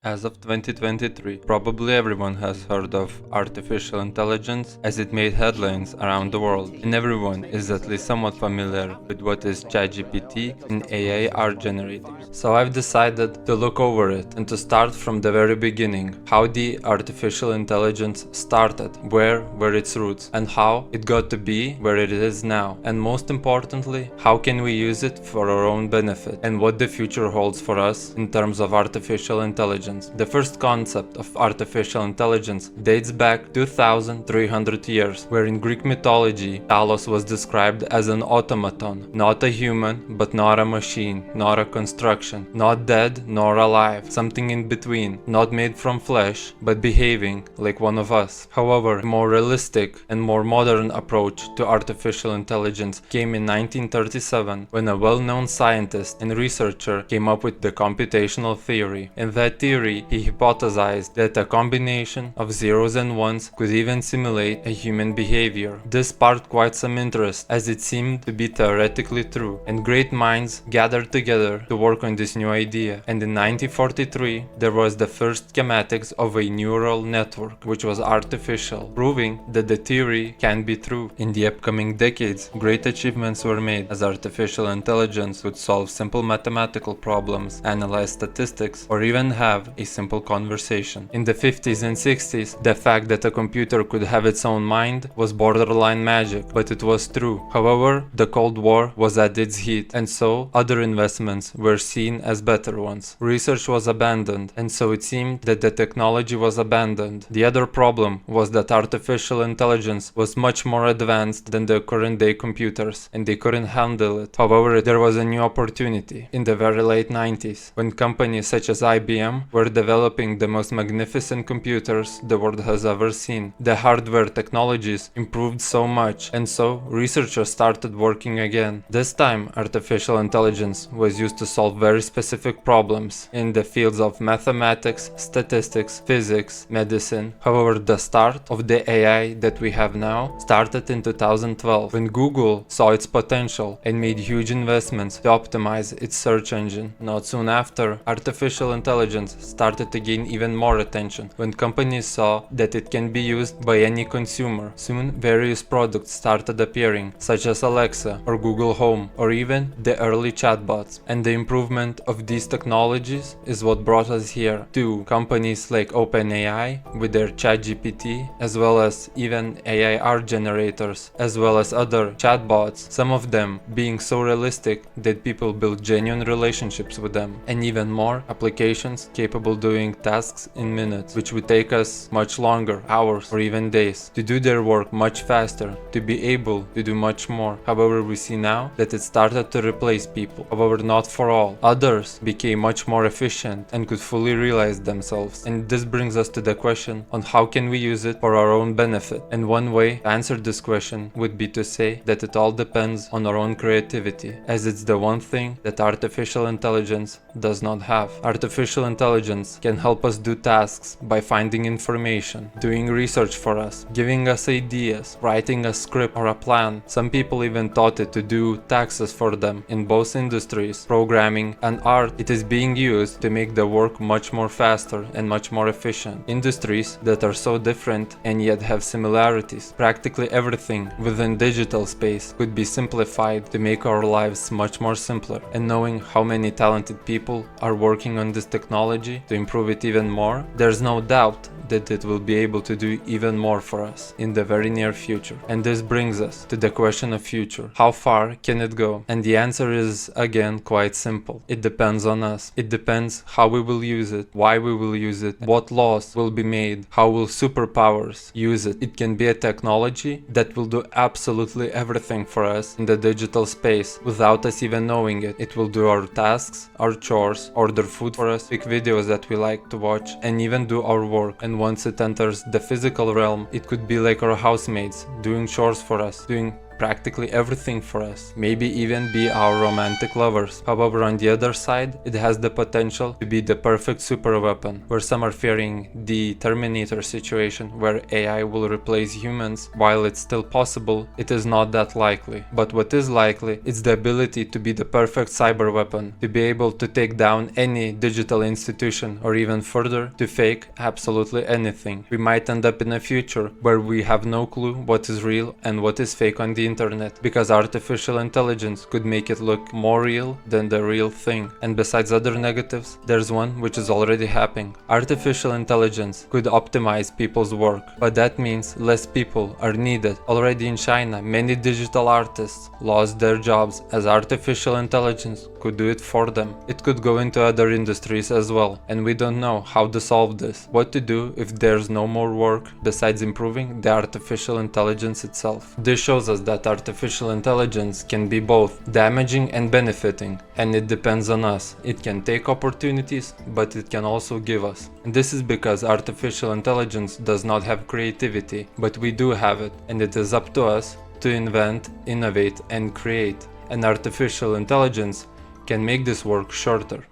As of 2023, probably everyone has heard of artificial intelligence as it made headlines around the world, and everyone is at least somewhat familiar with what is Chat GPT and AI art generators. So I've decided to look over it and to start from the very beginning, how the artificial intelligence started, where were its roots, and how it got to be where it is now, and most importantly, how can we use it for our own benefit, and what the future holds for us in terms of artificial intelligence. The first concept of artificial intelligence dates back 2,300 years, where in Greek mythology, Talos was described as an automaton, not a human, but not a machine, not a construction, not dead nor alive, something in between, not made from flesh, but behaving like one of us. However, a more realistic and more modern approach to artificial intelligence came in 1937, when a well-known scientist and researcher came up with the computational theory. In that theory, he hypothesized that a combination of zeros and ones could even simulate a human behavior. This sparked quite some interest, as it seemed to be theoretically true, and great minds gathered together to work on this new idea. And in 1943, there was the first schematics of a neural network, which was artificial, proving that the theory can be true. In the upcoming decades, great achievements were made, as artificial intelligence could solve simple mathematical problems, analyze statistics, or even have a simple conversation. In the 50s and 60s, the fact that a computer could have its own mind was borderline magic, but it was true. However, the Cold War was at its heat, and so other investments were seen as better ones. Research was abandoned, and so it seemed that the technology was abandoned. The other problem was that artificial intelligence was much more advanced than the current day computers, and they couldn't handle it. However, there was a new opportunity in the very late 90s, when companies such as IBM were developing the most magnificent computers the world has ever seen. The hardware technologies improved so much, and so researchers started working again. This time, artificial intelligence was used to solve very specific problems in the fields of mathematics, statistics, physics, medicine. However, the start of the AI that we have now started in 2012, when Google saw its potential and made huge investments to optimize its search engine. Not soon after, artificial intelligence started to gain even more attention when companies saw that it can be used by any consumer. Soon, various products started appearing, such as Alexa or Google Home, or even the early chatbots. And the improvement of these technologies is what brought us here to companies like OpenAI with their Chat GPT, as well as even AI art generators, as well as other chatbots, some of them being so realistic that people build genuine relationships with them, and even more applications capable doing tasks in minutes, which would take us much longer, hours or even days, to do their work much faster, to be able to do much more. However, we see now that it started to replace people. However, not for all. Others became much more efficient and could fully realize themselves. And this brings us to the question on how can we use it for our own benefit. And one way to answer this question would be to say that it all depends on our own creativity, as it's the one thing that artificial intelligence does not have. Artificial intelligence can help us do tasks by finding information, doing research for us, giving us ideas, writing a script or a plan. Some people even taught it to do taxes for them. In both industries, programming and art, it is being used to make the work much more faster and much more efficient. Industries that are so different and yet have similarities. Practically everything within digital space could be simplified to make our lives much more simpler. And knowing how many talented people are working on this technology to improve it even more, there's no doubt that it will be able to do even more for us in the very near future. And this brings us to the question of future. How far can it go? And the answer is again quite simple. It depends on us. It depends how we will use it, why we will use it, what laws will be made, how will superpowers use it. It can be a technology that will do absolutely everything for us in the digital space without us even knowing it. It will do our tasks, our chores, order food for us, pick videos that we like to watch, and even do our work. And once it enters the physical realm, it could be like our housemates doing chores for us, doing practically everything for us, maybe even be our romantic lovers. However, on the other side, it has the potential to be the perfect super weapon, where some are fearing the Terminator situation where AI will replace humans. While it's still possible, it is not that likely. But what is likely is the ability to be the perfect cyber weapon, to be able to take down any digital institution, or even further, to fake absolutely anything. We might end up in a future where we have no clue what is real and what is fake on the internet, because artificial intelligence could make it look more real than the real thing. And besides other negatives, there's one which is already happening. Artificial intelligence could optimize people's work, but that means less people are needed. Already in China, many digital artists lost their jobs as artificial intelligence could do it for them. It could go into other industries as well, and we don't know how to solve this. What to do if there's no more work besides improving the artificial intelligence itself. This shows us that artificial intelligence can be both damaging and benefiting, and it depends on us. It can take opportunities, but it can also give us. And this is because artificial intelligence does not have creativity, but we do have it, and it is up to us to invent, innovate, and create. And artificial intelligence can make this work shorter.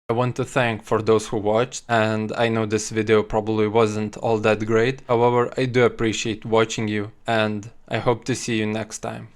I want to thank for those who watched, and I know this video probably wasn't all that great. However, I do appreciate watching you, and I hope to see you next time.